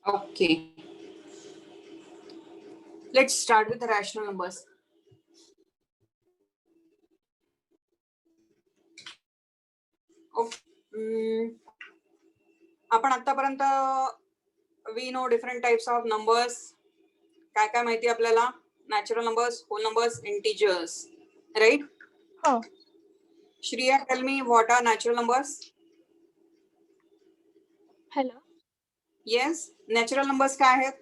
Okay. Let's start with the rational numbers. Okay. आपण आतापर्यंत we know different types of numbers. काय काय माहिती आपल्याला? Natural numbers, whole numbers, integers, right? Oh. Shreya, tell me what are natural numbers? Hello. Yes, natural numbers काय आहेत?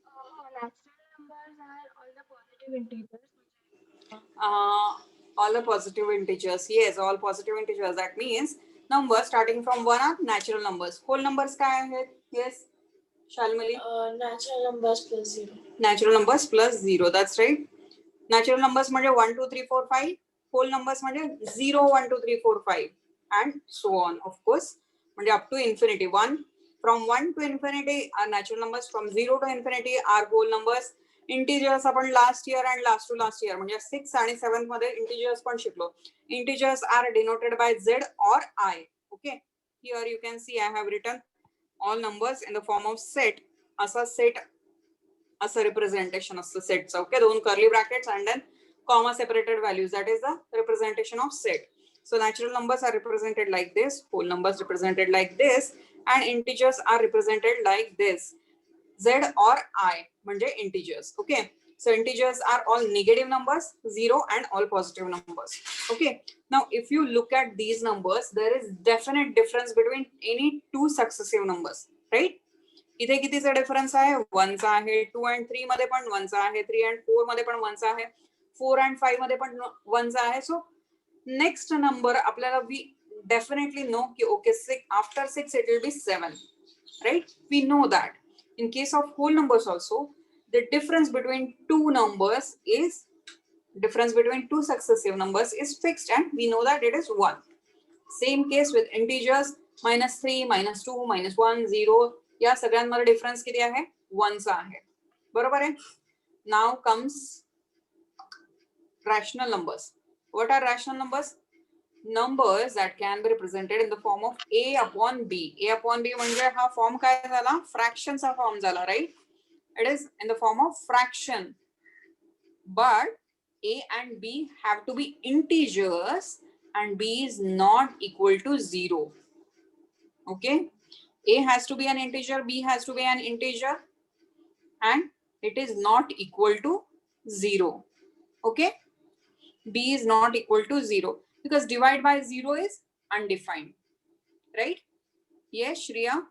Natural numbers are all the positive integers. All the positive integers. Yes, all positive integers. That means numbers starting from 1 are natural numbers. Whole numbers काय आहेत? Yes, Shalmali. Natural numbers plus 0. Natural numbers plus 0. That's right. Natural numbers म्हणजे 1, 2, 3, 4, 5. Whole numbers म्हणजे 0, 1, 2, 3, 4, 5 and so on. Of course, म्हणजे up to infinity. From 1 to infinity are natural numbers. From 0 to infinity are whole numbers. Integers आपण last year and last to last year म्हणजे 6th आणि 7th मध्ये integers पण शिकलो. Integers are denoted by Z or I. Okay. Here you can see I have written all numbers in the form of set. असा set असं representation असतं setचं. Okay. दोन curly brackets and then comma separated values. That is the representation of set. So natural numbers are represented like this. Whole numbers represented like this. And integers are represented like this. Z or I म्हणजे integers. Okay. So integers are all negative numbers, 0 and all positive numbers. Okay. Now if you look at these numbers, there is definite difference between any two successive numbers, right? इथे कितीचा difference आहे? 1 चा आहे. 2 and 3 मध्ये पण 1 चा आहे. 3 and 4 मध्ये पण 1 चा आहे. 4 and 5 मध्ये पण 1 चा आहे. So next number आपल्याला we definitely know ki okay, after 6 it will be 7, right? We know that. In case of whole numbers also, the difference between two numbers is two successive numbers is fixed and we know that it is 1. Same case with integers, -3, -2, -1, 0 या सगळ्यांमध्ये difference किती आहे? 1 चा आहे. बरोबर आहे? Now comes rational numbers. What are rational numbers? Numbers that can be represented in the form of a upon b. A upon b म्हणजे हा फॉर्म काय झाला? फ्रॅक्शनचा फॉर्म झाला, right? It is in the form of fraction. But a and b have to be integers and b is not equal to 0. Okay? A has to be an integer, b has to be an integer and it is not equal to 0. Okay? B is not equal to 0 because divide by 0 is undefined, right? Yes, Shreya?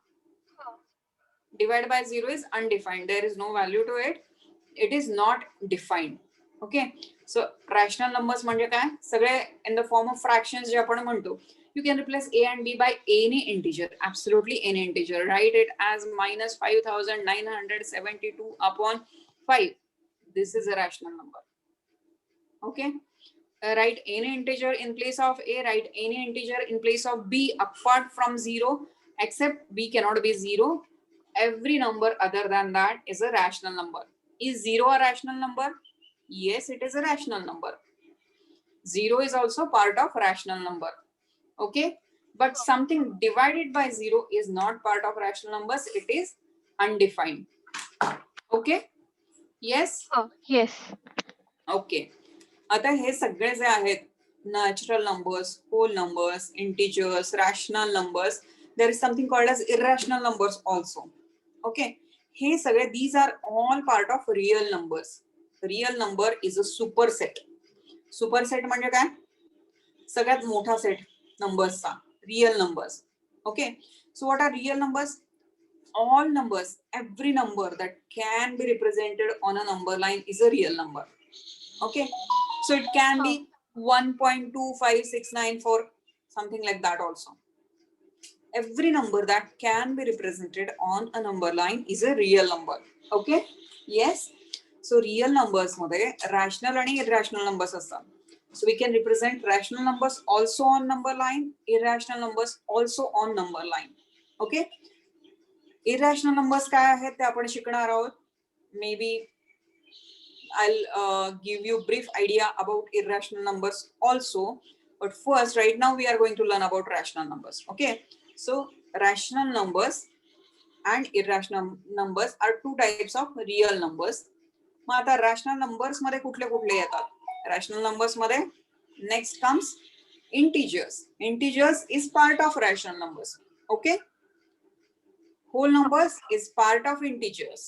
Divide by 0 is undefined. There is no value to it. It is not defined. Okay. So rational numbers म्हणजे काय? सगळे in the form of fractions जे आपण म्हणतो. You can replace a and b by any integer, absolutely any integer. Write it as -5972 upon 5. This is a rational number. Okay. Write any integer in place of a, write any integer in place of b apart from 0, except b cannot be 0. Every number other than that is a rational number. Is 0 a rational number? Yes, it is a rational number. 0 is also part of rational number. Okay. But something divided by 0 is not part of rational numbers. It is undefined. Okay. Yes. Oh, yes. Okay. आता हे सगळे जे आहेत natural numbers, whole numbers, integers, rational numbers, there is something called as irrational numbers also. Okay. हे सगळे these are all part of real numbers. Real number is a superset. Superset म्हणजे काय? सगळ्यात मोठा सेट नंबर्सचा, real numbers. Okay. So what are real numbers? All numbers, every number that can be represented on a number line is a real number. Okay. So it can be 1.25694, something like that also. Every number that can be represented on a number line is a real number. Okay. Yes. So real numbers मध्ये rational आणि irrational numbers असतात. So we can represent rational numbers also on number line, irrational numbers also on number line. Okay. Irrational numbers काय आहेत ते आपण शिकणार आहोत. Maybe I'll give you a brief idea about irrational numbers also. But first, right now we are going to learn about rational numbers. Okay. So rational numbers and irrational numbers are two types of real numbers. मग आता rational numbers मध्ये कुठले कुठले येतात? Rational numbers मध्ये next comes integers. Integers is part of rational numbers. Okay, whole numbers is part of integers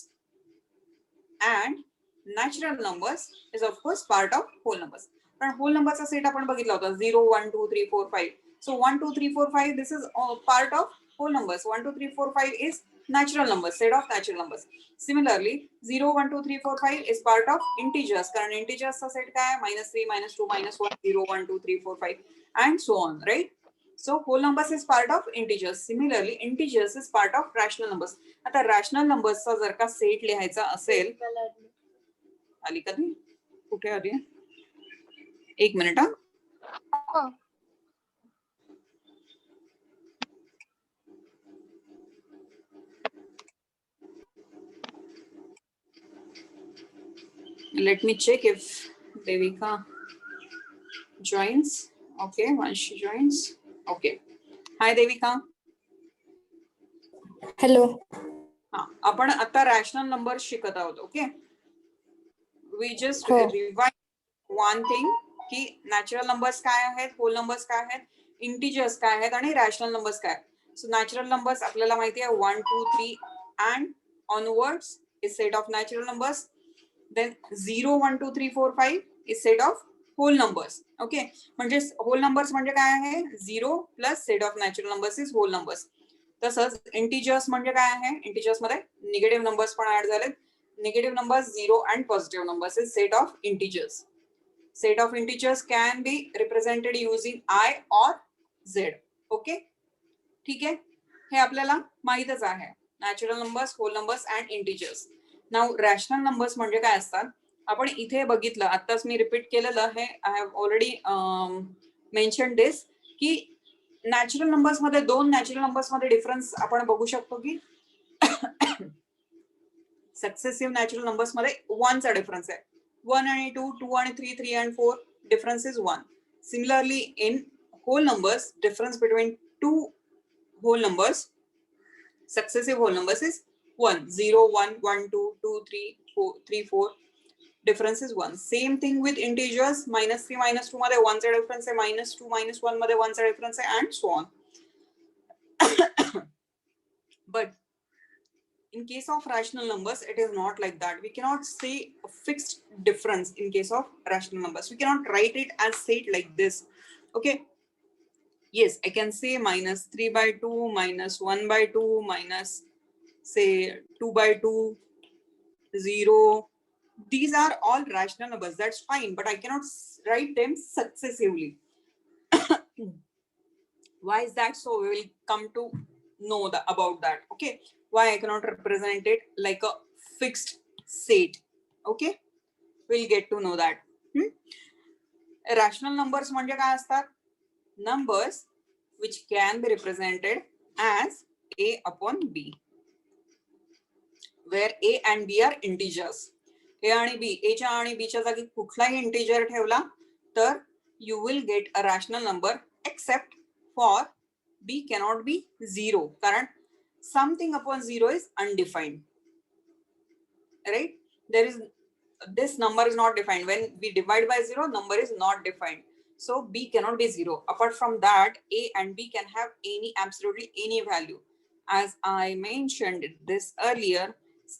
and natural numbers is of course part of whole numbers. पण whole numbers चा set आपण बघितला होता 0 1 2 3 4 5. So 1 2 3 4 5 this is part of whole numbers. 1 2 3 4 5 is natural numbers, set of natural numbers. Similarly 0 1 2 3 4 5 is part of integers, कारण integers चा set काय आहे -3 -2 -1 0 1 2 3 4 5 and so on, right? So whole numbers is part of integers. Similarly, integers is part of rational numbers. आता rational numbers चा जर का set लिहायचा असेल, आली का ती? कुठे आली? एक मिनिट हा. Let me check if Devika joins. Okay, once she joins. Okay. Hi Devika. Hello. हा, आपण आता रॅशनल नंबर्स शिकत आहोत. ओके, वी जस्ट हो. रिवाइज वन थिंग की नॅचरल नंबर्स काय आहेत, होल नंबर्स काय आहेत, इंटिजर्स काय आहेत आणि रॅशनल नंबर्स काय आहेत. सो नॅचरल नंबर्स आपल्याला माहिती आहे 1 2 3 and onwards is set of natural numbers. Then 0 1 2 3 4 5 is set of whole numbers. Okay, म्हणजे होल नंबर्स म्हणजे काय आहे, 0 plus set of natural numbers is whole numbers. तसंच इंटिजर्स म्हणजे काय आहे, इंटिजर्स मध्ये निगेटिव्ह नंबर्स पण ऍड झालेत. Negative numbers 0 and positive numbers is set of integers. Set of integers can be represented using I or Z. Okay, ठीक आहे, हे आपल्याला माहितच आहे. Natural numbers, whole numbers and integers. Now rational numbers म्हणजे काय असतात, आपण इथे बघितलं, आताच मी रिपीट केलेलं हे, I have already mention this, की नॅचरल नंबर्स मध्ये दोन नॅचरल नंबर्स मध्ये डिफरन्स आपण बघू शकतो की सक्सेसिव्ह नॅचरल नंबर्स मध्ये 1 चा डिफरन्स आहे. 1 आणि 2, 2 आणि 3, 3 and 4, difference is 1. Similarly, in whole numbers, difference between two whole numbers, successive whole numbers is 1. 0, 1, 1, 2, 2, 3, 4, 3, 4. Difference is 1. Same thing with integers. -3, -2 मध्ये 1 चा डिफरन्स आहे, -2, -1 मध्ये 1 चा डिफरन्स आहे, and so on. But in case of rational numbers, it is not like that. We cannot say a fixed difference in case of rational numbers. We cannot write it as said like this. Okay. Yes, I can say -3/2, -1/2, minus say 2/2, 0. These are all rational numbers. That's fine, but I cannot write them successively. Why is that so? We will come to know about that. Okay, why I cannot represent it like a fixed set. Okay, we'll get to know that. Rational numbers म्हणजे काय असतात? Numbers which can be represented as a upon b, where a and b are integers. a आणि b, a च्या आणि b च्या जागी कुठलाही integer ठेवला तर you will get a rational number, except for b cannot be 0, कारण something upon 0 is undefined, right? There is, this number is not defined. When we divide by 0, number is not defined, so b cannot be 0. Apart from that, a and b can have absolutely any value. As I mentioned this earlier,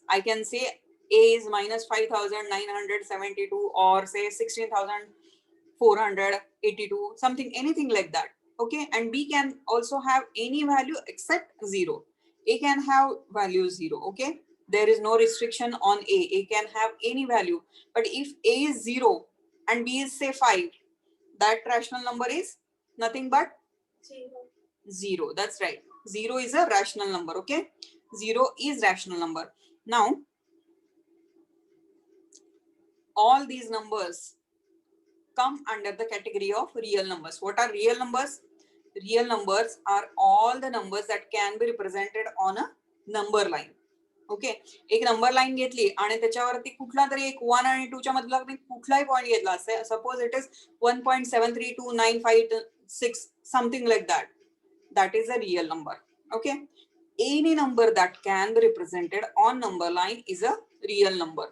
I can say a is -5,972 or say 16,482, something, anything like that. Okay, and b can also have any value except 0. A can have value 0. Okay, there is no restriction on a. A can have any value, but if a is 0 and b is say 5, that rational number is nothing but 0. That's right, 0 is a rational number. Okay, 0 is rational number. Now all these numbers come under the category of real numbers. What are real numbers? Real numbers are all the numbers that can be represented on a number line. Okay, एक number line घेतली आणि त्याच्यावरती कुठला तरी एक 1 आणि 2 च्या मधला कुठलाही पॉइंट घेतला असेल, suppose it is 1.732956, something like that, that is a real number. Okay, any number that can be represented on number line is a real number.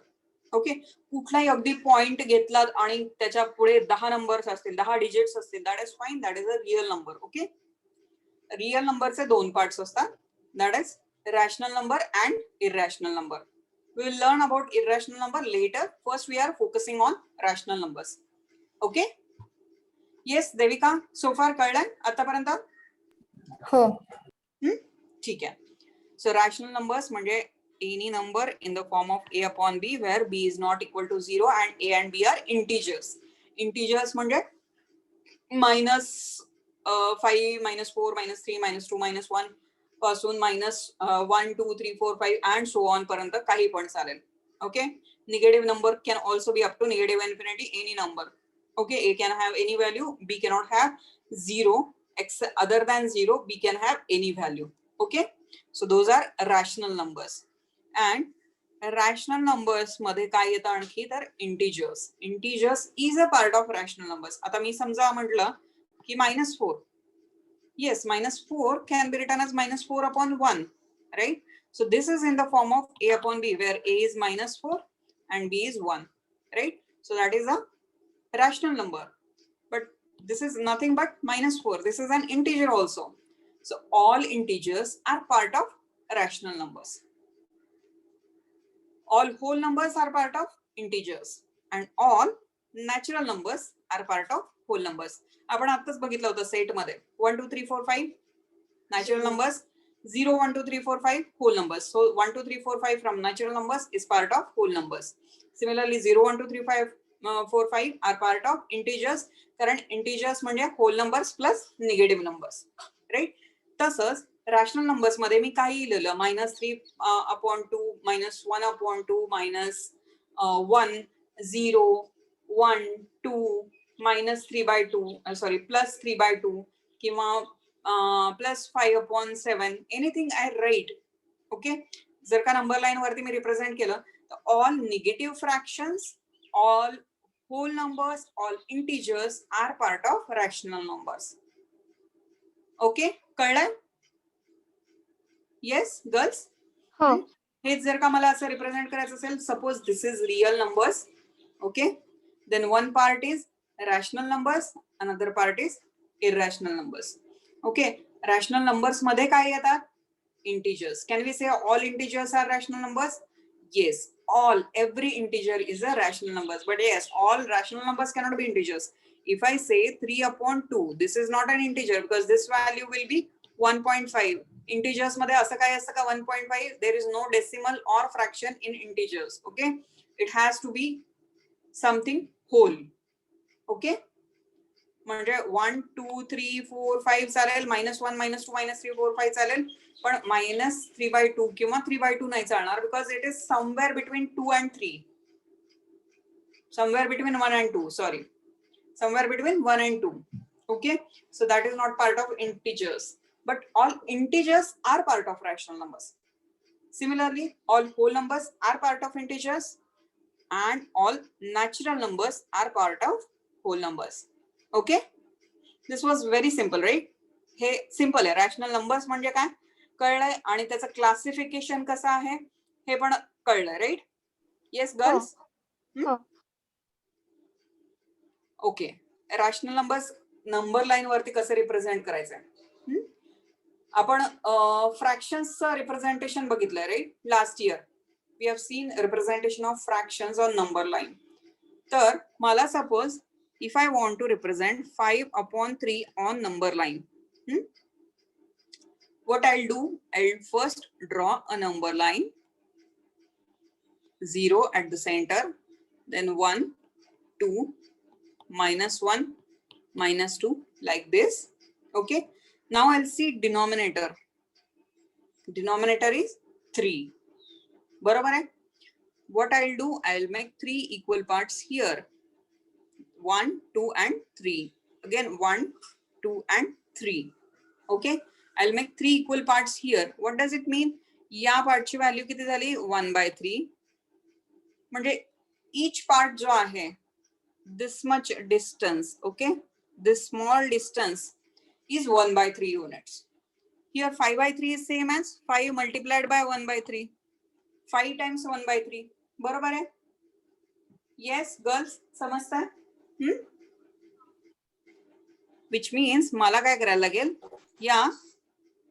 Okay, कुठलाही अगदी पॉइंट घेतला आणि त्याच्या पुढे 10 नंबर्स असतील, 10 डिजिट्स असतील, that is fine, that is a real number. Okay, real नंबरचे दोन पार्ट्स असतात, that is rational number and irrational number. We will learn about irrational number later. First, we are focusing on rational numbers. Okay? Yes, Devika. So far, कळलंय आतापर्यंत? हो. ठीक आहे. So rational numbers म्हणजे any number in the form of a upon b where b is not equal to 0 and a and b are integers. Integers म्हणजे -5, -4, -3, -2, -1 पासून -1, 2, 3, 4, 5 and so on पर्यंत काही पण चालेल. Okay, negative number can also be up to negative infinity, any number. Okay, a can have any value, b cannot have 0, other than 0 b can have any value. Okay, so those are rational numbers. And rational numbers मध्ये काय येतं आणखी तर integers. Integers is a part of rational numbers. आता मी समजा म्हटलं की -4. Yes, -4 can be written as -4 upon 1, right? So this is in the form of a upon b where a is -4 and b is 1, right? So that is a rational number. But this is nothing but -4. This is an integer also. So all integers are part of rational numbers. All whole numbers are part of integers and all natural numbers are part of whole numbers. आपण आताच बघितलं होतं set मध्ये 1 2 3 4 5 natural numbers, 0 1 2 3 4 5 whole numbers. So 1 2 3 4 5 from natural numbers is part of whole numbers. Similarly 0 1 2 3 5 4 5 are part of integers, कारण integers म्हणजे whole numbers plus negative numbers, right? तसंच rational numbers मध्ये मी काही लिहिलं -3 upon 2, -1 upon 2, -1 0 1 2 -3/2, sorry +3/2 किंवा +5 upon 7, anything I write. Okay, जर का number line वरती मी रिप्रेझेंट केलं तर all negative fractions, all whole numbers, all integers are part of rational numbers. Okay, कळलंय? Yes girls? हो. हेच जर का मला असं रिप्रेझेंट करायचं असेल, suppose this is real numbers, okay, then one part is rational numbers, another part is irrational numbers. Okay, rational numbers मध्ये काय येतात? Integers. Can we say all integers are rational numbers? Yes, all, every integer is a rational numbers. But yes, all rational numbers cannot be integers. If I say 3 upon 2, this is not an integer because this value will be 1.5. Integers मध्ये असं काय असतं का 1.5? There is no decimal or fraction in integers. Okay, it has to be something whole. Okay, म्हणजे 1 2 3 4 5 चालेल, -1 -2 -3 4 5 चालेल, पण -3/2 किंवा 3/2 नाही चालणार because it is somewhere between 2 and 3, somewhere between 1 and 2, sorry, somewhere between 1 and 2. Okay, so that is not part of integers, but all integers are part of rational numbers. Similarly, all whole numbers are part of integers and all natural numbers are part of whole numbers. Okay, this was very simple, right? हे simple आहे. Rational numbers म्हणजे काय कळलंय आणि त्याचं classification कसं आहे हे पण कळलंय, right? Yes girls? Okay, rational numbers number line वरती कसं रिप्रेझेंट करायचंय? आपण फ्रॅक्शन्सचं रिप्रेझेंटेशन बघितलंय, right? Last year we have seen representation of fractions on number line. तर मला suppose if I want to represent 5 upon 3 on number line, what I'll do, I'll first draw a number line, 0 at the center, then 1 2 -1 -2 like this. Okay, now I'll see denominator. Denominator is 3. बरोबर आहे? What I'll do, I'll make 3 equal parts here. 1 2 and 3, again 1 2 and 3. Okay, I'll make 3 equal parts here. What does it mean? या पार्टची value किती झाली? 1/3. म्हणजे each part जो आहे this much distance, okay, this small distance is 1/3 units. Here 5 by 3 is same as 5 multiplied by 1 by 3. 5 times 1 by 3. बरोबर आहे? Yes, girls, समजताय? Which means मला काय करायला लागेल, या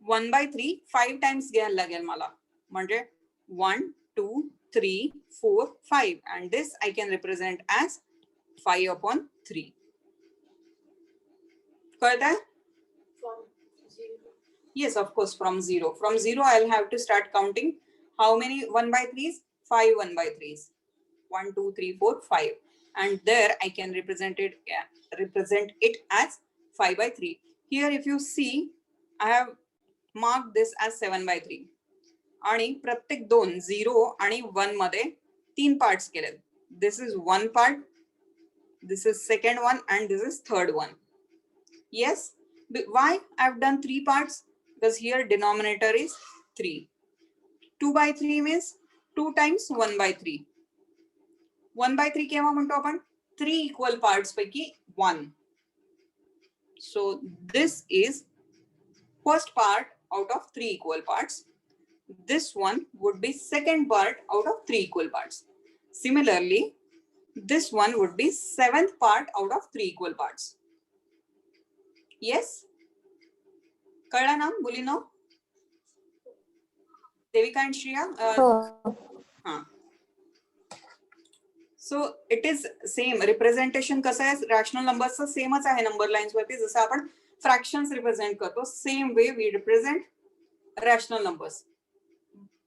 1 by 3 5 times घ्यायला लागेल मला. म्हणजे 1, 2, 3, 4, 5 and this I can represent as 5 upon 3. कळतंय? From 0. Yes, of course, from 0. From 0, I'll have to start counting. How many 1 by 3s? 5 1 by 3s. 1, 2, 3, 4, 5. And there I can represent it as 5 by 3. Here, if you see, I have marked this as 7 by 3. आणि प्रत्येक 2, 0 आणि 1 मध्ये 3 parts केले. This is one part, this is second one, and this is third one. Yes, why I've done 3 parts? Because here denominator is 3. 2 by 3 means 2 times 1 by 3. 1 by 3 केव्हा म्हणतो आपण? 3 equal parts पैकी 1. So this is first part out of 3 equal parts. This one would be second part out of 3 equal parts. Similarly, this one would be 7th part out of 3 equal parts. Yes? कळलं ना मुलीनो? Devika and Shriya? So it is same. Representation कसं आहे? Rational numbers चं सेमच आहे number lines वरती. जसं आपण fractions represent करतो. Same way we represent rational numbers.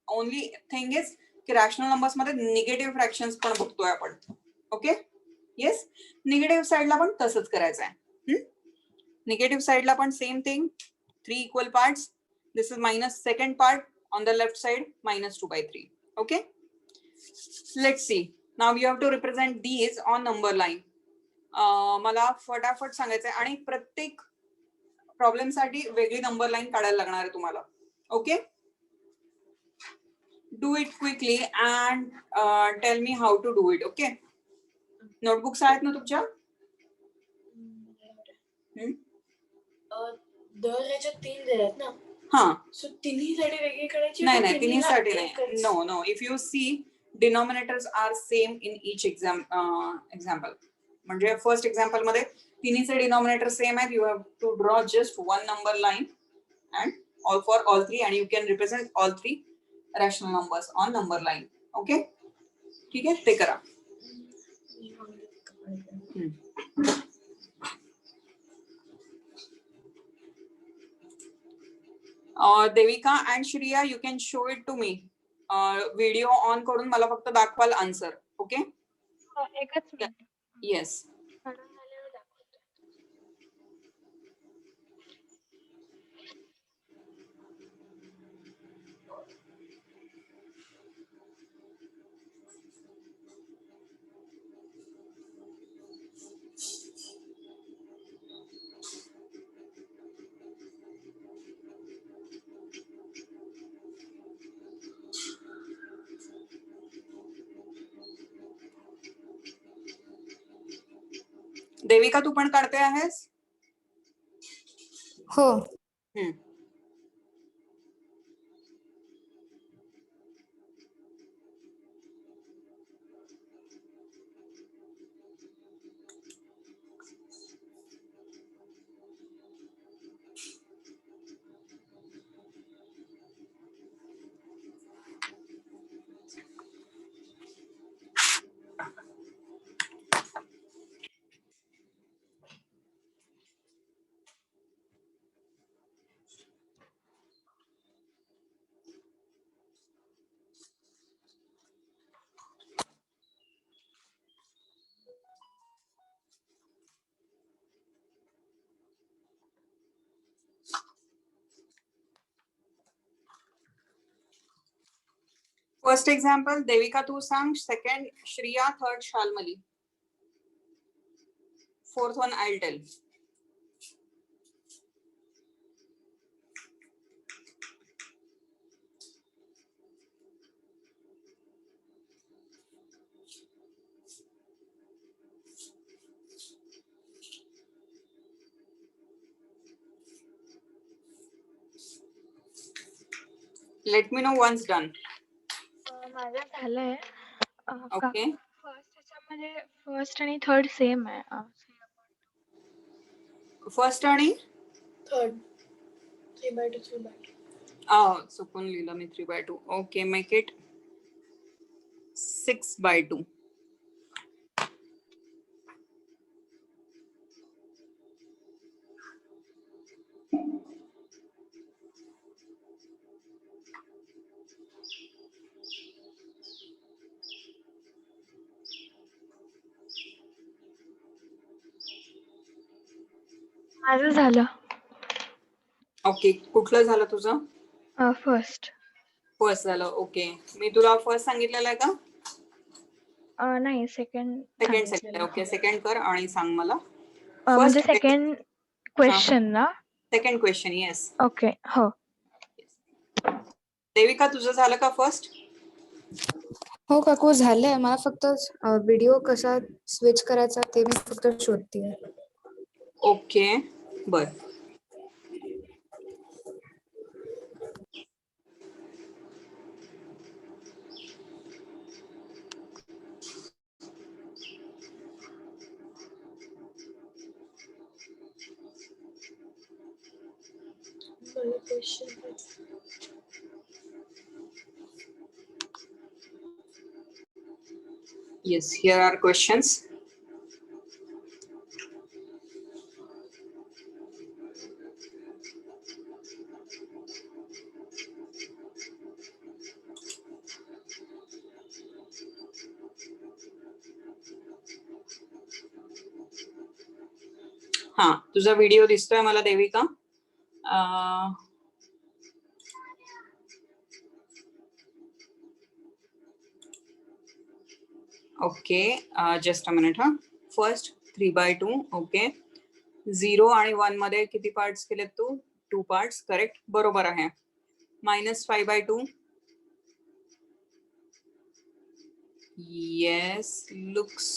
Only thing is की rational numbers मध्ये negative fractions पण बघतोय आपण. Okay? Yes? Negative side ला पण तसंच करायचं आहे. Negative side ला पण same thing. 3 equal parts. This is minus second part. On the left side, minus 2 by 3. Okay? Let's see. Now you have to represent these on number line. मला फटाफट सांगायचंय आणि प्रत्येक प्रॉब्लेम साठी वेगळी नंबर लाईन काढायला लागणार आहे तुम्हाला. Okay? Do it quickly and tell me how to do it. Okay? Notebooks आहेत ना तुमच्या? दर ह्याच्यात 3 दिलेत ना. हां. सो तिन्हीसाठी वेगळी करायची. नाही तिन्हीसाठी नाही. No. If you see, denominators are same in each example. म्हणजे फर्स्ट एक्झाम्पल मध्ये तिन्हीचे डिनॉमिनेटर सेम आहेत. You have to draw just one number line and for all three, and you can represent all 3 rational numbers on number line. Okay? ठीक आहे, ते करा. Devika and Shriya, you can show it to me. Video on करून मला फक्त दाखवाल answer. Okay? एकच minute. Yes. Devika तू पण काढते आहेस? हो. फर्स्ट एक्झाम्पल देविका तू सांग, second Shriya, third Shalmali, fourth one I will tell. Let me know once done. माझं झालंय. Okay. फर्स्ट ह्याच्यामध्ये फर्स्ट आणि थर्ड सेम आहे. First आणि थर्ड 3/2 3/2. चुकून लिहिलं मी 3/2. Okay, make it 6/2. माझं झालं. ओके, कुठलं झालं तुझं? फर्स्ट. फर्स्ट झालं. ओके, मी तुला फर्स्ट सांगितलेलं आहे का? नाही सेकंड सेकंड सांगितलं. ओके, सेकंड कर आणि सांग मला. म्हणजे First सेकंड क्वेश्चन ना. Second question. येस. ओके. हो. देविका, तुझं झालं का फर्स्ट? हो काकू झालंय. मला फक्त व्हिडिओ कसा स्विच करायचा ते मी फक्त शोधतेय. ओके, बर. मला question Yes, here are questions. हा, तुझा व्हिडिओ दिसतोय मला Devika. Okay, just a minute. हा, फर्स्ट 3/2. ओके, 0 आणि 1 मध्ये किती पार्ट्स केलेत तू? 2 पार्ट्स. करेक्ट, बरोबर आहे. -5/2. Yes, looks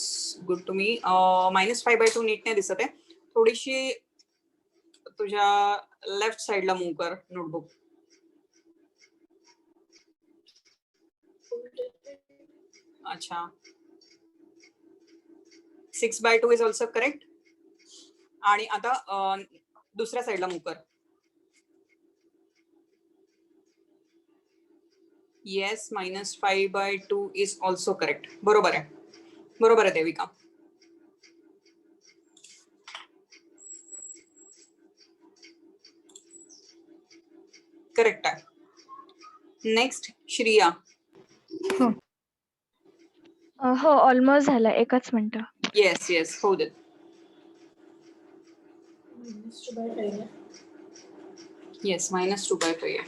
good to me. -5/2 नीट नाही दिसत आहे. थोडीशी तुझ्या लेफ्ट साइडला मूव्ह कर नोटबुक. अच्छा, 6/2 इज ऑल्सो करेक्ट. आणि आता दुसऱ्या साइडला मूव्ह कर. Yes, -5/2 is also correct. बरोबर आहे, बरोबर आहे देविका. करेक्ट आहे. नेक्स्ट श्रिया. हो ऑलमोस्ट झालं. एकच मिनिट. येस येस, होऊ दे. -2/5 आहे. येस, -2/5 आहे.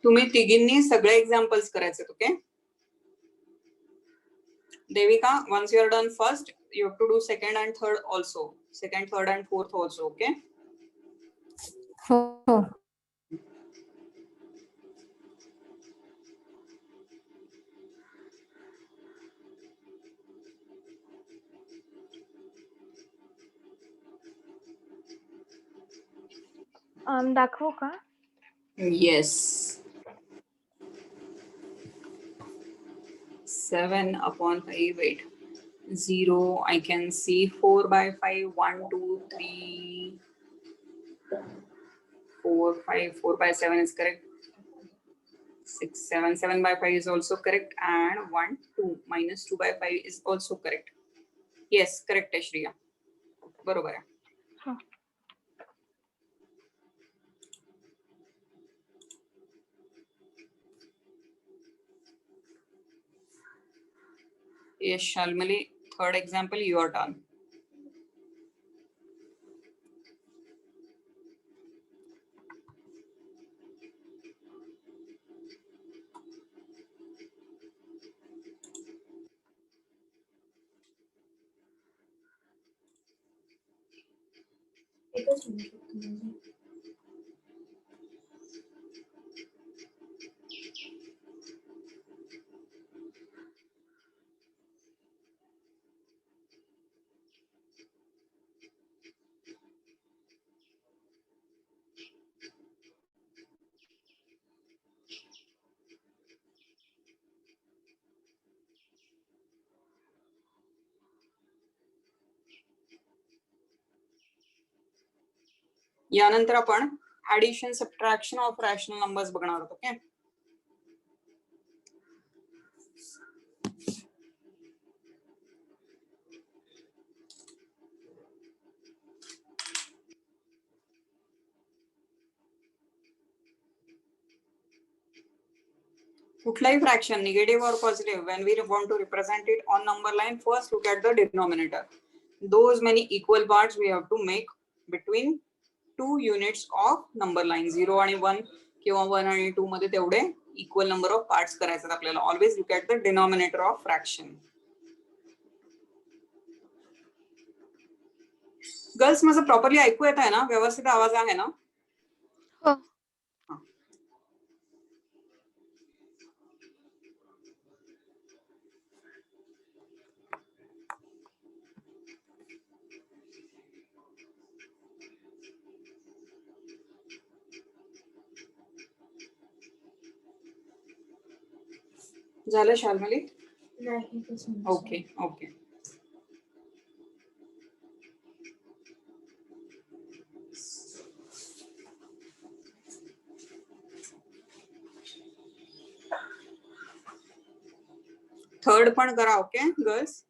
तुम्ही तिघींनी सगळे एक्झाम्पल्स करायचे. Okay Devika, once you are done first, you have to do second and third also. Second, third and fourth also. Okay. हो हो. दाखवू का? Yes. 7/5. Wait. 0. I can see 4/5. 1, 2, 3, 4, 5. 4/7 is correct. 6, 7. 7/5 is also correct. And 1, 2. -2/5 is also correct. Yes, correct है श्रिया. बरोबर आहे. हाँ. Yes, Shalmali, third example, you are done. एकच minute. यानंतर आपण addition subtraction of rational numbers बघणार आहोत. ओके, कुठलाही फ्रॅक्शन निगेटिव्ह और positive when we want to represent it on number line, first look at the denominator. Those many equal parts we have to make between two units of number line. 0 आणि 1 किंवा 1 आणि 2 मध्ये तेवढे equal number of parts करायचे आपल्याला. Always look at the denominator of fraction. Girls माझं properly ऐकू येत आहे ना? व्यवस्थित आवाज आहे ना? हो. झालं शाल्मली? नाही एकच मिनिट. Okay okay. थर्ड पण करा. Okay girls.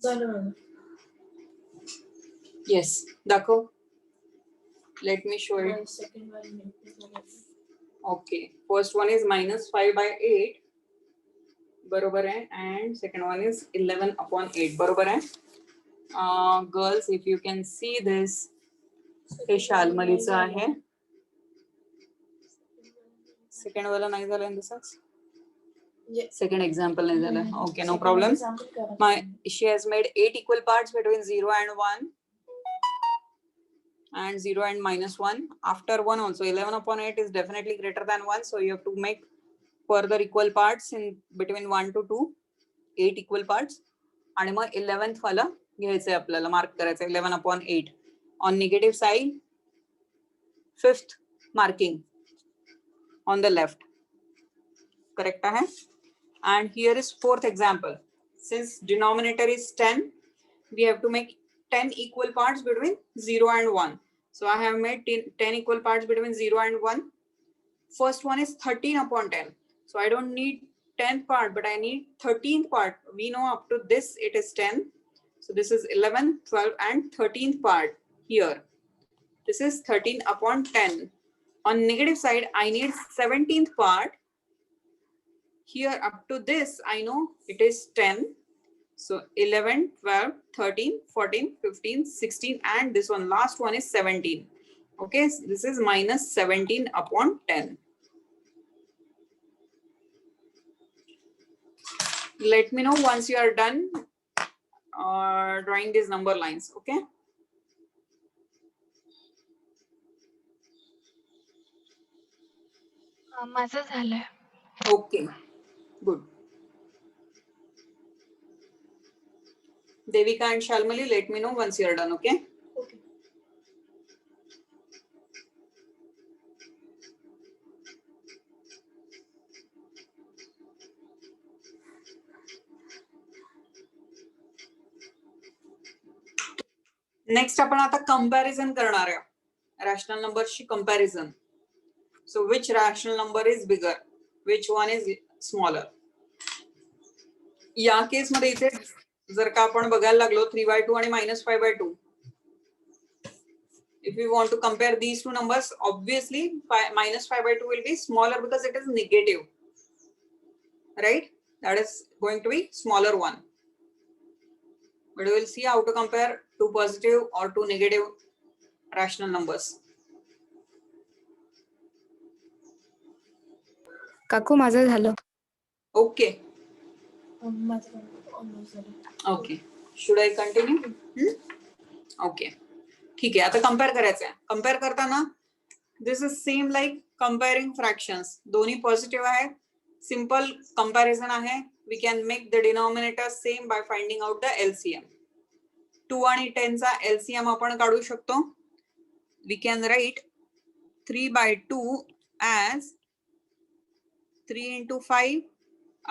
झालं माझं. येस दाखव. Let me show it. Second one. Okay, first one is -5/8 बरोबर आहे, अँड सेकंड वन इज 11/8 बरोबर आहे. Girls if you can see this, हे शाल्मलीचं आहे. सेकंड वाला नाही झालं in the sense, second example नाही झालं. Okay, no problem. She has made 8 equal parts between 0 and 1 and 0 and -1. After 1 also 11/8 is definitely greater than 1, so you have to make further equal parts in between 1 to 2, 8 equal parts. आणि मग 11th वाला घ्यायचंय आपल्याला, mark करायचं 11/8 on negative side, 5th marking on the left. Correct आहे. And here is 4th example. Since denominator is 10, we have to make 10 equal parts between 0 and 1. So I have made 10 equal parts between 0 and 1. First one is 13/10. So I don't need 10th part, but I need 13th part. We know up to this it is 10. So this is 11, 12 and 13th part here. This is 13/10. On negative side, I need 17th part. Here up to this, I know it is 10. So 11, 12, 13, 14, 15, 16, and this one, last one is 17. Okay, so this is -17/10. Let me know once you are done drawing these number lines, okay? माझं झालंय. Okay, good. Devika and Shalmali, let me know once you are done, okay? Okay. Next आपण आता comparison करणार आहे rational नंबर्सची comparison. So which rational number is bigger, which one is smaller. या case मध्ये इथे जर का आपण बघायला लागलो 3/2 आणि -5/2, if we want to compare these two numbers, obviously -5/2 will be smaller because it is negative, right? That is going to be smaller one. but we will see how to compare two positive or two negative rational numbers. काकू माझं झालं. Okay. माझं almost झालं. Okay. Should I continue? Okay. ठीक आहे, आता compare करायचं आहे. Compare करताना this is same like comparing fractions. दोन्ही पॉझिटिव्ह आहे. सिम्पल कंपॅरिझन आहे. We can make the denominator same by finding out the LCM. 2 आणि 10 चा LCM आपण काढू शकतो. We can write 3/2 as 3 into 5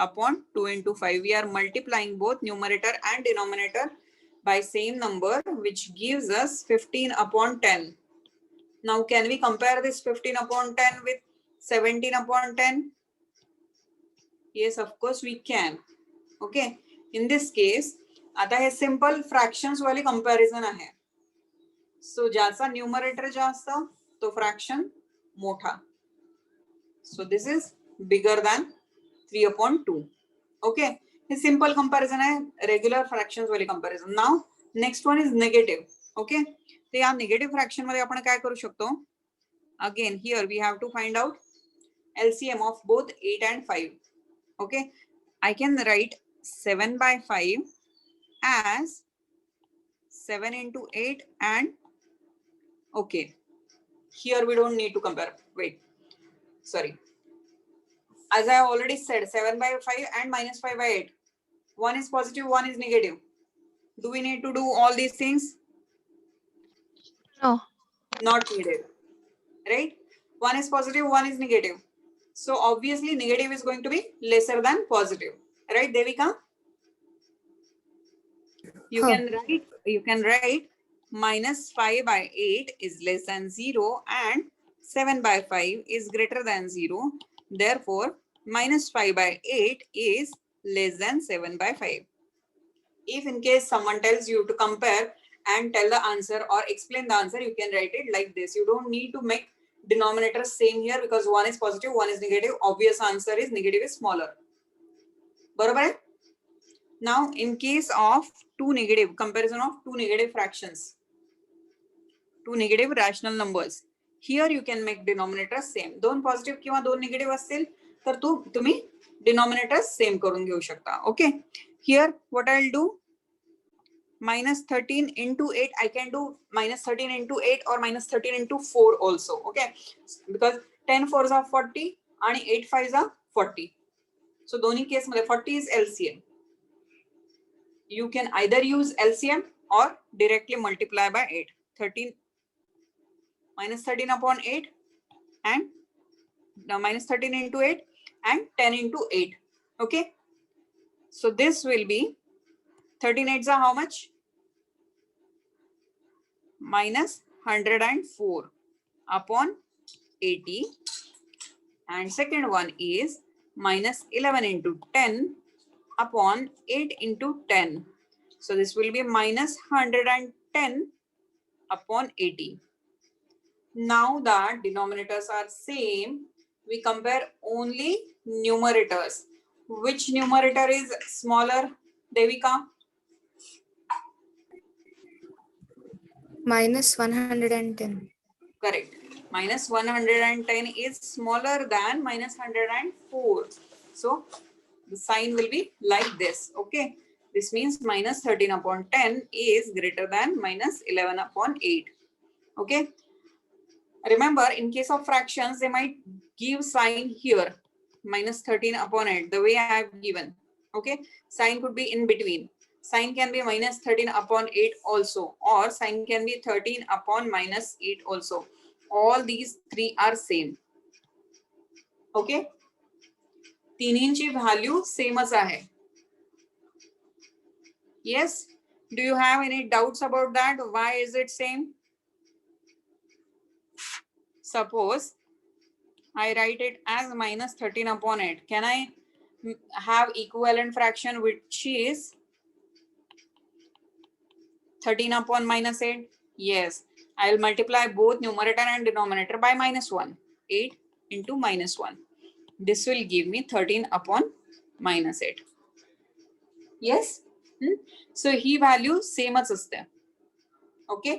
upon 2 into 5. We are multiplying both numerator and denominator by same number, which gives us 15 upon 10. Now, can we compare this 15 upon 10 with 17 upon 10? Yes, of course we can. Okay. In this case, आता हे simple fractions वाली comparison आहे. So, ज्याचा numerator जास्त तो fraction मोठा. So, this is bigger than 3 upon 2. Okay. Hey simple comparison आहे. Regular fractions वाली comparison. Now, next one is negative. Okay. तर या negative fraction मध्ये आपण काय करू शकतो? Again, here we have to find out LCM of both 8 and 5. Okay. I can write 7/5 as 7 into 8 and okay. Here we don't need to compare. Wait. Sorry. As I already said, 7/5 and -5/8. One is positive, one is negative. Do we need to do all these things? No. Not needed. Right? One is positive, one is negative. So obviously negative is going to be lesser than positive. Right, Devika? You can write -5/8 is less than 0 and 7/5 is greater than 0. Therefore, -5/8 is less than 7/5. If in case someone tells you to compare and tell the answer or explain the answer, you can write it like this. You don't need to make denominators same here because one is positive, one is negative. Obvious answer is negative is smaller. Barabar? Now, in case of comparison of two negative fractions, two negative rational numbers, here you can make denominators same. दोन positive किंवा दोन negative असतील तर तुम्ही denominators same करून घेऊ शकता. Okay. Here what I'll do, -13 into 8, I can do -13 into 8 or -13 into 4 also. Okay. Because 10 4s are 40 and 8 5s are 40. So दोन्ही case मध्ये 40 is LCM. You can either use LCM or directly multiply by 8. -13 upon 8 and -13 into 8 and 10 into 8. Okay. So this will be 13 8s are how much? -104 upon 80. And second one is -11 into 10 upon 8 into 10. So this will be -110 upon 80. Now that denominators are same, we compare only numerators. Which numerator is smaller, Devika? -110. Correct. -110 is smaller than -104. So the sign will be like this. Okay. This means -13 upon 10 is greater than -11 upon 8. Okay. Remember, in case of fractions, they might give sign here, -13 upon 8, the way I have given. Okay. Sign could be in between. Sign can be -13 upon 8 also, or sign can be 13 upon -8 also. All these three are same. Okay. तिन्हींची value same आहे. Yes. Do you have any doubts about that? Why is it same? Suppose I write it as -13 upon 8. Can I have equivalent fraction which is 13 upon -8? Yes. I will multiply both numerator and denominator by -1. 8 into -1. This will give me 13 upon -8. Yes. So he value सेमच असते. Okay,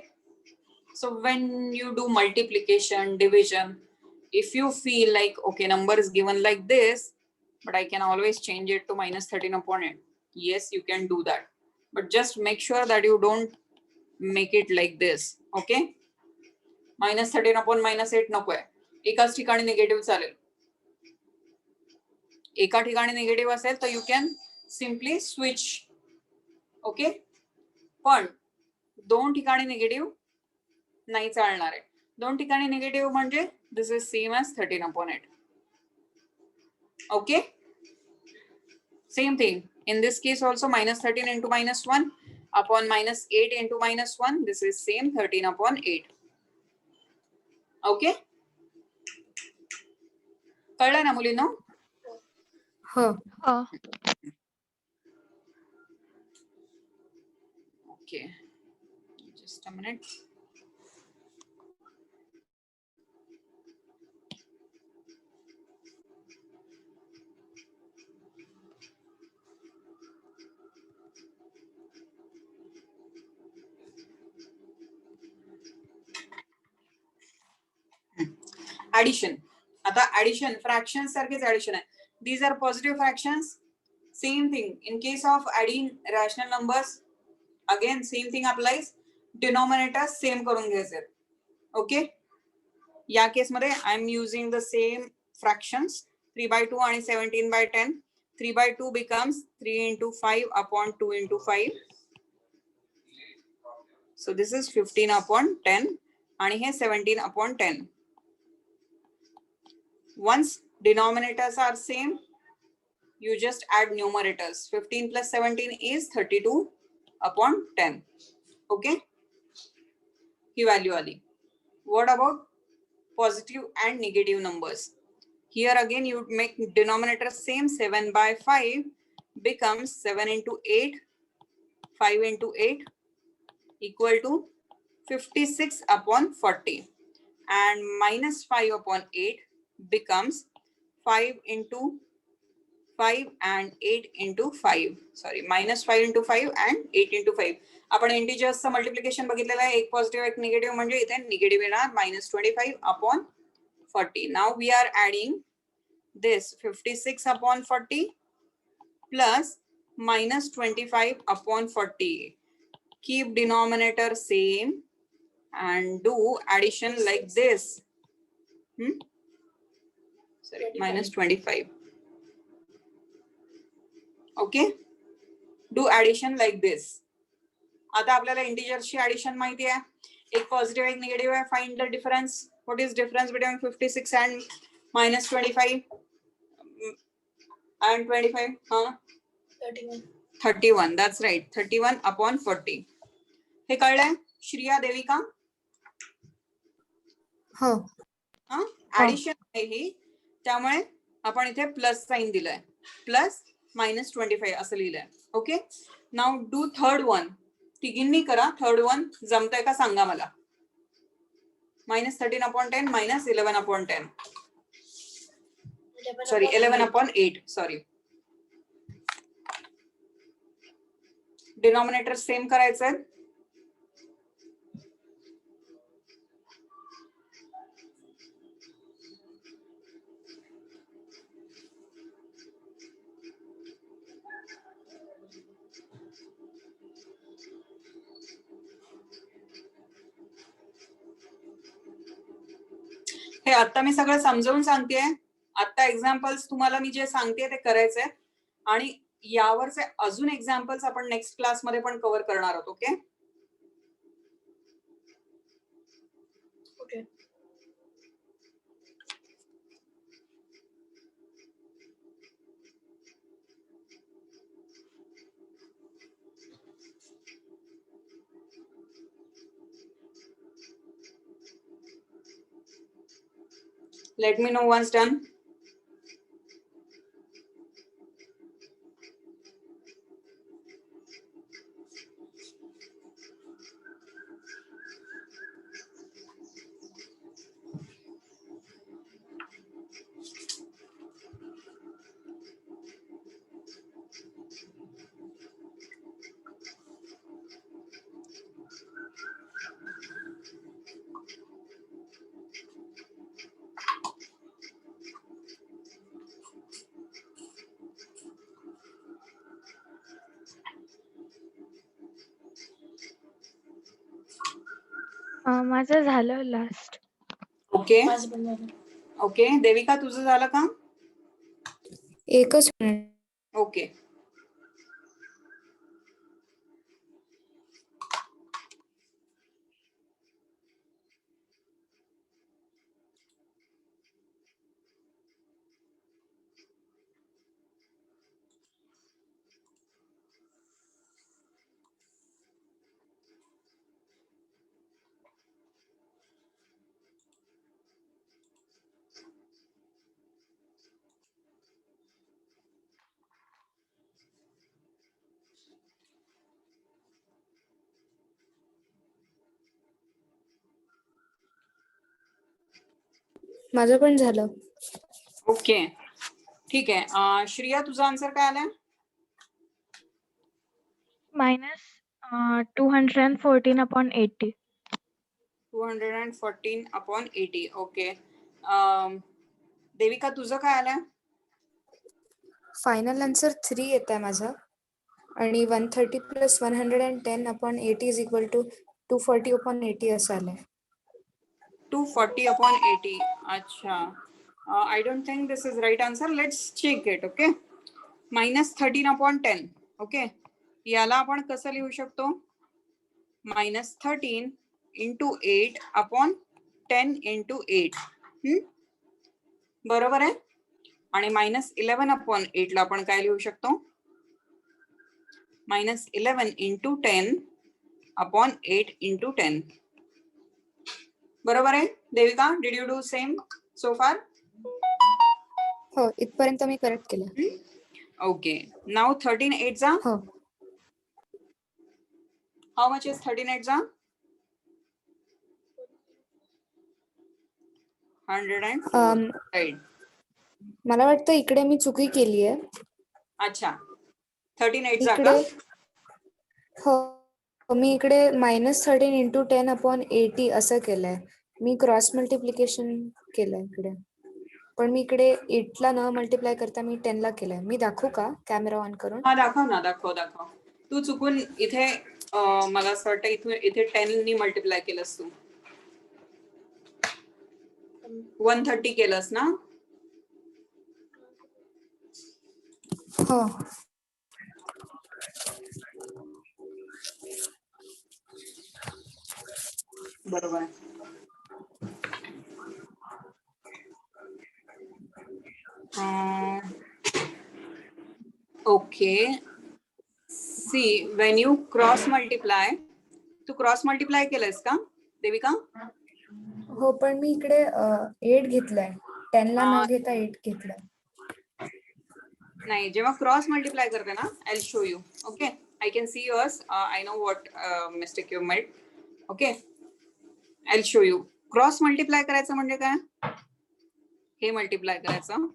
so when you do multiplication, division, if you feel like okay, number is given like this, but I can always change it to minus 13 upon 8, yes, you can do that, but just make sure that you don't make it like this. Okay, minus 13 upon minus 8 नको आहे. एकाच ठिकाणी negative चालेल. एका ठिकाणी negative असेल तर you can simply switch. Okay, पण दोन ठिकाणी निगेटिव्ह नाही चालणार आहे. दोन ठिकाणी निगेटिव्ह म्हणजे this is same as 13 upon 8. Okay, same thing in this case also, minus 13 into minus 1 upon minus 8 into minus 1, this is same 13 upon 8. Okay, कळलं ना मुलींनो? हो. Okay, just a minute. Addition. आता addition fractions सारखेच addition आहे. These are positive fractions. Same thing in case of adding rational numbers, again same thing applies. Denominator same करून घ्यायचे. Okay, या case मध्ये I am using the same fractions, 3/2 आणि 17/10. 3/2 becomes 3 into 5 upon 2 into 5. So this is 15 upon 10 आणि हे 17 upon 10. Once denominators are same, you just add numerators. 15 plus 17 is 32 upon 10. Okay, he value आली. What about positive and negative numbers? Here again you make denominator same. 7/5 becomes 7 into 8, 5 into 8 equal to 56 upon 40, and minus 5 upon 8 becomes 5 into 5 and 8 into 5. Sorry, minus 5 into 5 and 8 into 5. आपण इंटिजर्सचं multiplication बघितलेलं आहे. एक positive एक negative म्हणजे इथे negative येणार -25 upon 40. Now we are adding this 56 upon 40 plus -25 upon 40. Keep denominator same and do addition like this. Sorry, -25. Okay, do addition like this. आता आपल्याला इंटिजर्सची ऍडिशन माहिती आहे. एक पॉझिटिव्ह एक निगेटिव्ह आहे. Find the difference. What is difference between 56 and -25 and 25? 31. That's right. 31 upon 40. हे कळलंय श्रिया, देविका? हो. Addition आहे ही, त्यामुळे आपण इथे प्लस साइन दिलाय. प्लस -25 असं लिहिलंय. Okay, now do third one. तिघींनी करा. थर्ड वन जमतंय का सांगा मला. -13 upon 10 minus 11 upon 10. Sorry, 11 upon 8. Sorry. Denominator same करायचं. हे आता मी सगळं समजावून सांगतेय. आता एक्झाम्पल्स तुम्हाला मी जे सांगते ते करायचंय, आणि यावरचे अजून एक्झाम्पल्स आपण नेक्स्ट क्लासमध्ये पण कव्हर करणार आहोत. Okay, okay. let me know once done. माझं झालं लास्ट. ओके माझं पण झालं. ओके देविका तुझं झालं का? एकच मिनिट. ओके माझं पण झालं. ओके ठीक आहे. श्रिया तुझा आन्सर काय आलाय? -214/80. 214/80. ओके देविका तुझं काय आलंय? फायनल आन्सर 3 येत आहे माझं. आणि 130 + 110/80 इज इक्वल टू 240/80 असं आलंय. 240/80. अच्छा. I don't think this is right answer. Let's check it. Okay. -13/10. Okay याला आपण कसं लिहू शकतो? -13 × 8/10 × 8. बरोबर आहे. आणि -11/8 ला आपण काय लिहू शकतो? -11 × 10/8 × 10. बरोबर आहे Devika? Did you do same so far? हो, इथपर्यंत मी करेक्ट केलं. ओके नाउ 13/8 हो. How much is 13/8? 108. मला वाटतं इकडे मी चुकी केली आहे. अच्छा 13/8 इकडे का? हो, मी इकडे -13 × 10/80 असं केलंय. मी क्रॉस मल्टिप्लिकेशन केलंय इकडे. पण मी इकडे 8 ला न मल्टिप्लाय करता मी 10 ला केलंय. मी दाखवू का कॅमेरा ऑन करून? हा दाखव ना, दाखव. तू चुकून इथे मला असं वाटतं इथे 10 नी मल्टिप्लाय केलंस तू. 130 केलंस ना? हो. बरोबर आहे. Okay see when you cross multiply, तू क्रॉस मल्टिप्लाय केलंस का देविका? हो, पण मी इकडे 8 घेतलाय. 10 ला न घेता 8 घेतलाय. नाही, जेव्हा क्रॉस मल्टिप्लाय करते ना, आय show you. Okay I can see yours. I know what mistake you made. Okay I show you. Cross multiply करायचं म्हणजे काय? हे मल्टिप्लाय करायचं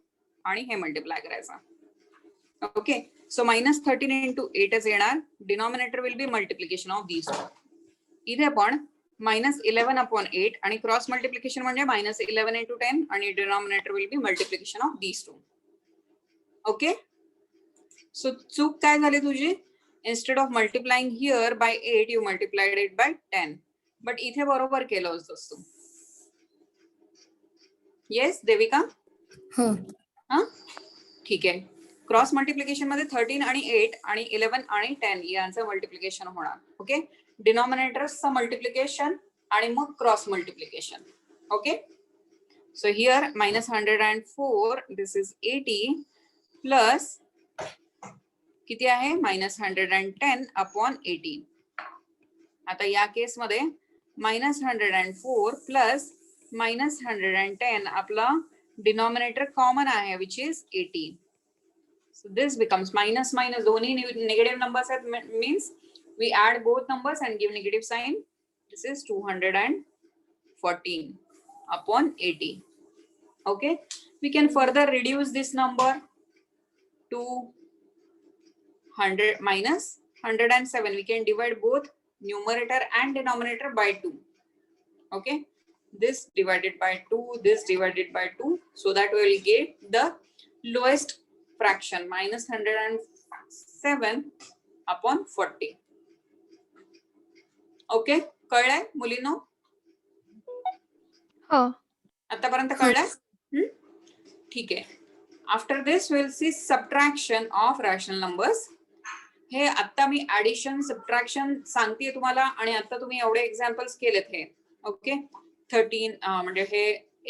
आणि हे मल्टिप्लाय करायचं. ओके सो -13 × 8 येणार. Denominator will be multiplication of these to. इथे पण -11/8 आणि क्रॉस मल्टिप्लिकेशन म्हणजे -11 × 10 आणि denominator will be multiplication of these two. Okay so चूक काय झाली तुझी? Instead of multiplying here by 8 you multiplied it by 10. But इथे बरोबर केलं होतंस तू. येस देविका? हो. हा ठीक आहे. क्रॉस मल्टिप्लिकेशन मध्ये 13 आणि 8 आणि 11 आणि 10 यांचं मल्टिप्लिकेशन होणार. ओके डिनॉमिनेटर्सचं मल्टिप्लिकेशन आणि मग cross multiplication. Okay so here -104 this is 80 plus किती आहे? -110/80. आता या केसमध्ये -104 प्लस -110 आपला डिनॉमिनेटर कॉमन आहे which is 80. So this becomes minus दोन्ही negative numbers आहेत means we add both numbers and give negative sign. This is 214/80. Okay, we can further reduce this number to 100 minus 107. We can divide both numerator and denominator by 2. Okay, this divided by 2, this divided by 2, so that we will get the lowest fraction -107/40. Okay कळलंय मुलींनो? हो. आतापर्यंत कळलंय? ठीक आहे. After this will see subtraction of rational numbers. हे आता मी ऍडिशन सबट्रॅक्शन सांगते तुम्हाला आणि आता तुम्ही एवढे एक्झाम्पल्स केलेत हे. ओके 13 म्हणजे हे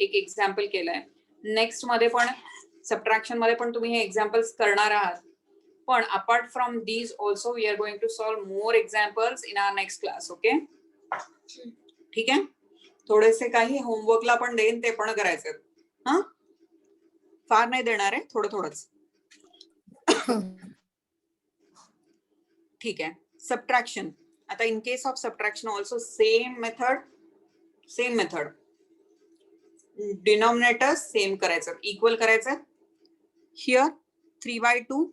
एक एक्झाम्पल केलंय. नेक्स्ट मध्ये पण सबट्रॅक्शन मध्ये पण तुम्ही हे एक्झाम्पल्स करणार आहात. पण apart from these also we are going to solve more examples in our next class. Okay ठीक आहे. थोडेसे काही होमवर्कला पण देईन, ते पण करायचे. हा फार नाही देणार आहे, थोडं थोडंच. ठीक आहे. सबट्रॅक्शन. आता in case of subtraction also same method. Denominator same करायचं, इक्वल करायचं. Here 3/2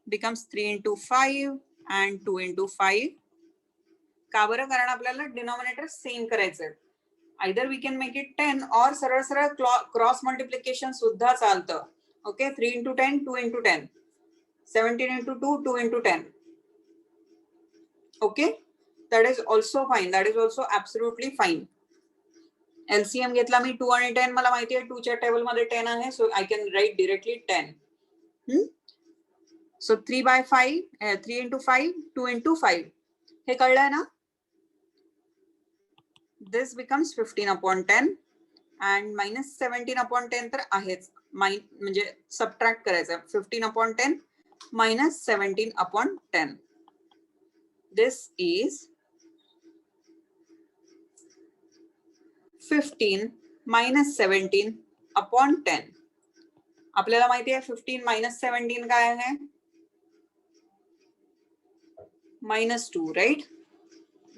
becomes 3 into 5 and 2 into 5. का बरं? कारण आपल्याला डिनॉमिनेटर सेम करायचंय. either we can make it 10 or सरळ सरळ क्रॉस मल्टिप्लिकेशन सुद्धा चालतं. Okay 3 into 10 2 into 10 17 into 2 2 into 10. okay that is also fine, that is also absolutely fine. LCM घेतला मी 2 आणि 10, मला माहिती आहे 2 च्या टेबल मध्ये 10 आहे, so I can write directly 10. So 3/5 3 into 5 2 into 5 हे कळलंय ना? This becomes 15/10 and minus 17/10 तर आहेच. म्हणजे सबट्रॅक्ट करायचं. 15/10 minus 17/10. This is 15 minus 17/10. आपल्याला माहिती आहे 15 minus 17 काय आहे? -2, right?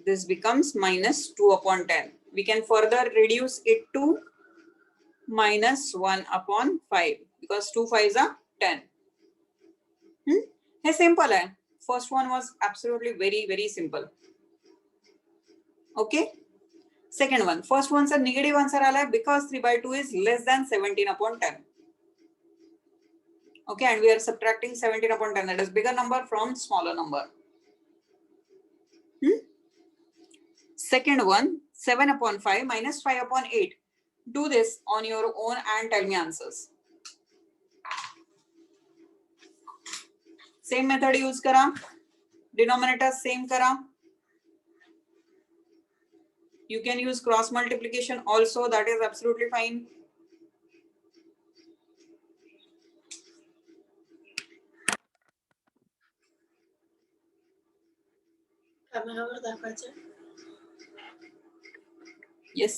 This becomes -2/10. We can further reduce it to -1/5 because 2 5s are 10. Hey, simple hai. First one was absolutely very simple. Okay. Second one, first one sir negative answer आला है because 3/2 is less than 17/10. Okay, and we are subtracting 17/10. That is bigger number from smaller number. Second one, 7/5 minus 5/8. Do this on your own and tell me answers. Same method use करा. Denominator same करा. You can use cross multiplication also. That is absolutely fine. कॅमेरावर दाखवायचं. Yes.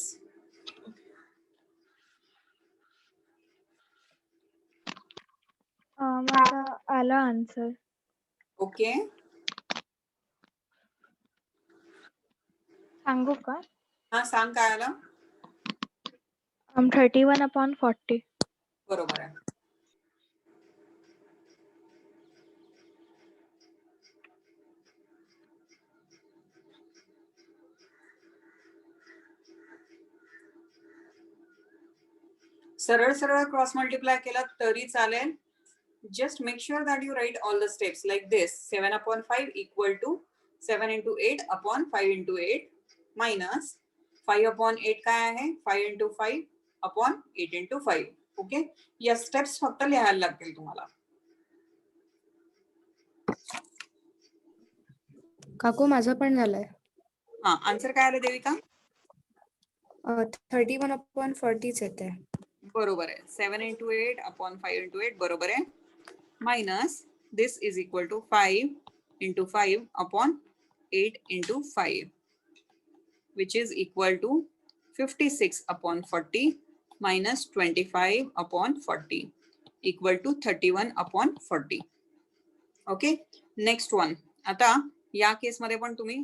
माझा आला answer. Okay. सांगू का? हा सांग काय आला? 31/40. बरोबर आहे. सरळ सरळ क्रॉस मल्टिप्लाय केला तरी चालेल. Just make sure that you write all the steps like this. 7/5 equal to 7 into 8 upon 5 into 8 minus 5/8 काय आहे? 5 into 5 upon 8 into 5. ओके, या स्टेप्स फक्त लिहायला लागतील तुम्हाला. काकू माझा पण झालाय. हा आन्सर काय आलं देविका? 31/40 येते. बरोबर आहे. 7 into 8 upon 5 into 8 बरोबर आहे. Minus this is equal to 5 into 5 upon 8 into 5, which is equal to 56/40 minus 25/40 equal to 31/40. Okay, next one. आता या केस मध्ये पण तुम्ही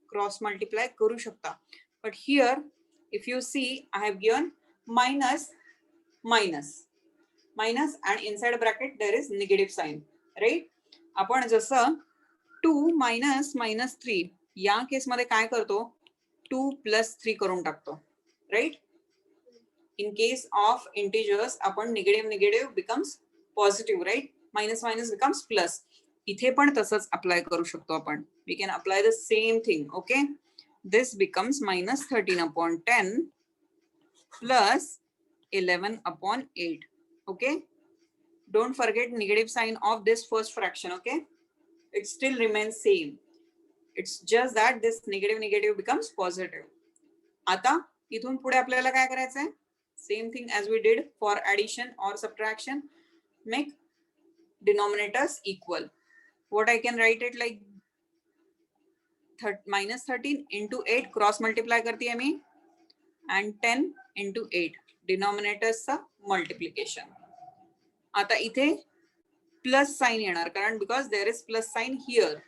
क्रॉस मल्टिप्लाय करू शकता. But here if you see I have given minus and inside bracket there is negative sign, right? आपण जसं 2 minus -3 या केस मध्ये काय करतो? 2 plus 3 करून टाकतो, right? In case of integers आपण negative becomes positive, right? Minus becomes plus. इथे पण तसंच अप्लाय करू शकतो आपण. We can apply the same thing. Okay, this becomes -13/10 plus 11 upon 8. Okay. Don't forget negative sign of this first fraction. Okay. It still remains same. It's just that this negative becomes positive. आता इथून पुढे आपल्याला काय करायचंय? Same thing as we did for addition or subtraction. Make denominators equal. What I can write it like minus 13 into 8 cross multiply करती है मी and 10 into 8 denominators चा multiplication. आता इथे प्लस साइन येणार कारण because there is plus sign here.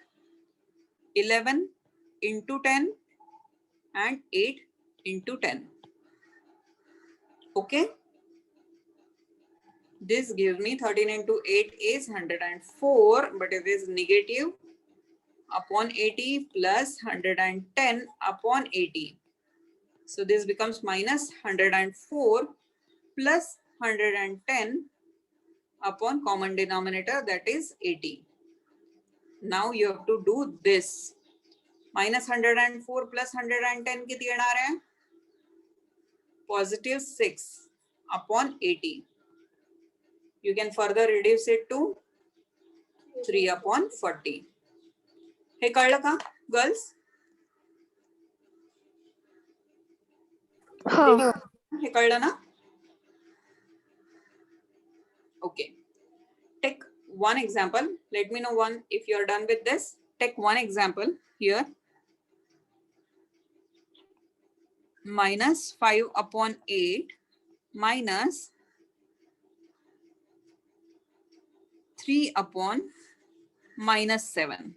11 into 10 and 8 into 10. Okay. This gives me 13 into 8 is 104, but it is negative upon 80 plus 110 upon 80. So this becomes minus 104 plus 110 upon common denominator, that is 80. Now you have to do this. Minus 104 plus 110 किती येणार आहे? Positive 6 upon 80. You can further reduce it to 3 upon 40. हे कळलं का girls? हो. हे कळलं ना? Okay. Take one example. Let me know one if you are done with this. Take one example here. Minus 5 upon 8 minus 3 upon minus 7.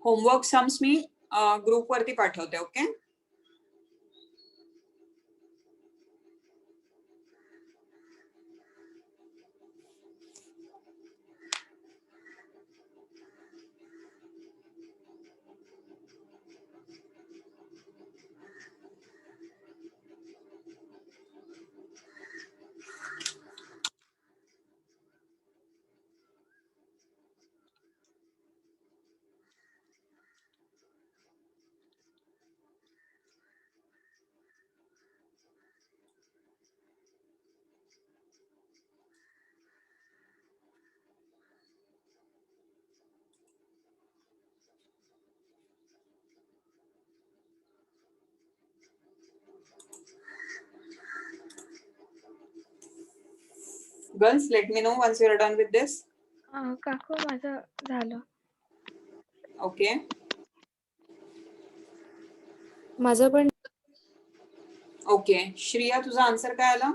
Homework sums me group वरती पाठवते. Okay. Girls, let me know once you are done with this. काकू माझं झालं. Okay. माझं पण okay. Shriya तुझा answer काय आला?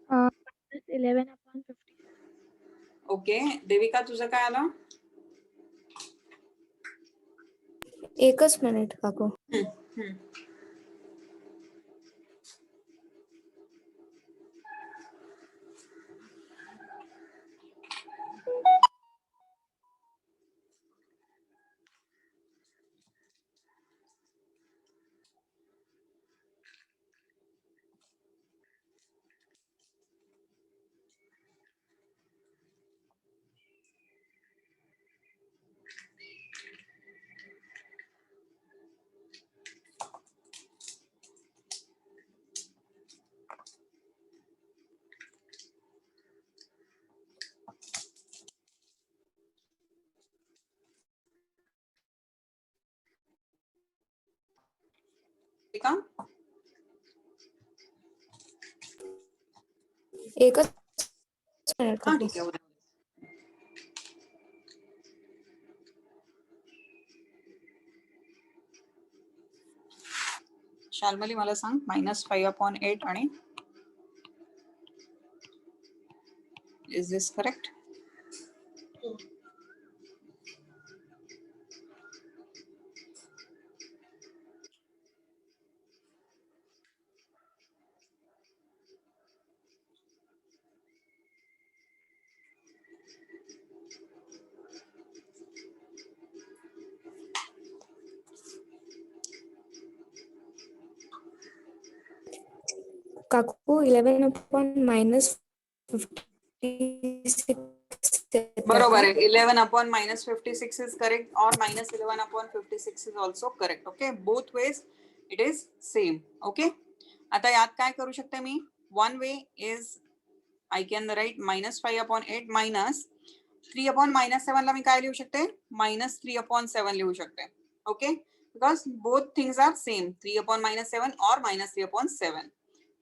11 upon 50. Okay. Devika तुझं काय आलं? एकच मिनिट काकू. हम्म. देविका? एकच मिनिट हाँ काकू. ठीक है. शाल्मली मला सांग -5 upon 8 आणि is this correct? Kaku 11 upon minus बरोबर आहे. 11 upon minus 56 is correct or minus 11 upon 56 is also correct. Okay, both ways it is same. Okay, आता यात काय करू शकते मी? One way is I can write minus 5 upon 8 minus 3 upon minus 7 ला मी काय लिहू शकते? minus 3 upon 7 लिहू शकते. Okay, because both things are same, 3 upon minus 7 or minus 3 upon 7,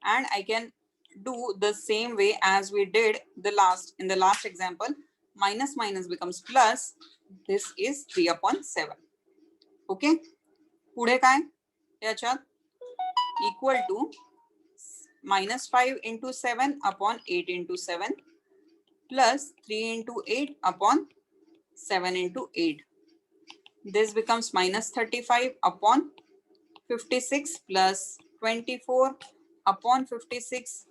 and I can do the same way as we did in the last example. Minus minus becomes plus. This is 3 upon 7. Okay, पुढे काय याच्यात equal to minus 5 into 7 upon 8 into 7 plus 3 into 8 upon 7 into 8. This becomes minus 35 upon 56 plus 24 upon 56,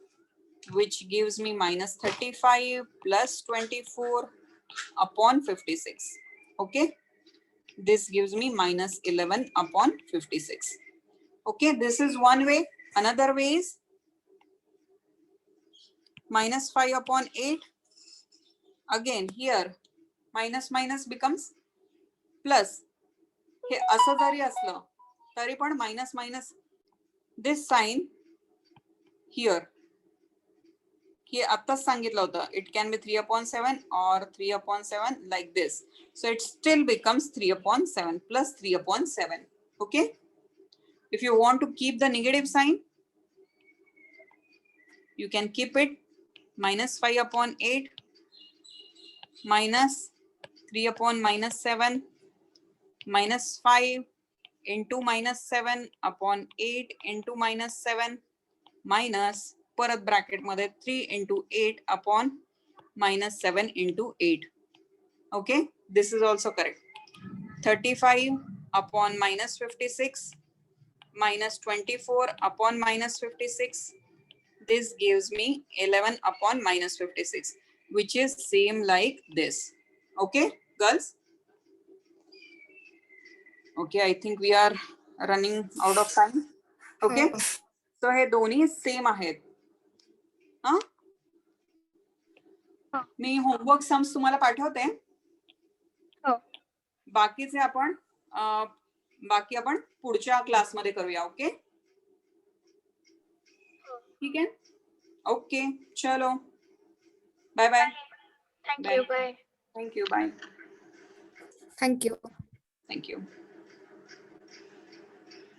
which gives me minus 35 plus 24 upon 56. Okay, this gives me minus 11 upon 56. Okay, this is one way. Another way is minus 5 upon 8. Again here minus minus becomes plus. हे असं जरी असलं तरी पण minus minus, this sign here, हे आत्ताच सांगितलं होतं, it can be 3 upon 7 or 3 upon 7 like this. So it still becomes 3 upon 7 plus 3 upon 7. Okay, if you want to keep the negative sign, you can keep it minus 5 upon 8 minus 3 upon minus 7 minus 5 into minus 7 upon 8 into minus 7 minus परत bracket मध्ये 3 into 8 upon minus 7 into 8. Okay, this is also correct. 35 upon minus 56 minus 24 upon minus 56. This gives me 11 upon minus 56, which is same like this. Okay, girls? Okay, I think we are running out of time. Okay, so हे दोन्ही same आहेत. हा, मी homework sums तुम्हाला पाठवते. हो. बाकीचे आपण पुढच्या क्लासमध्ये करूया. ओके, ठीक आहे. ओके, चलो, bye bye. Thank you. Bye. Thank you, bye. Thank you. Thank you.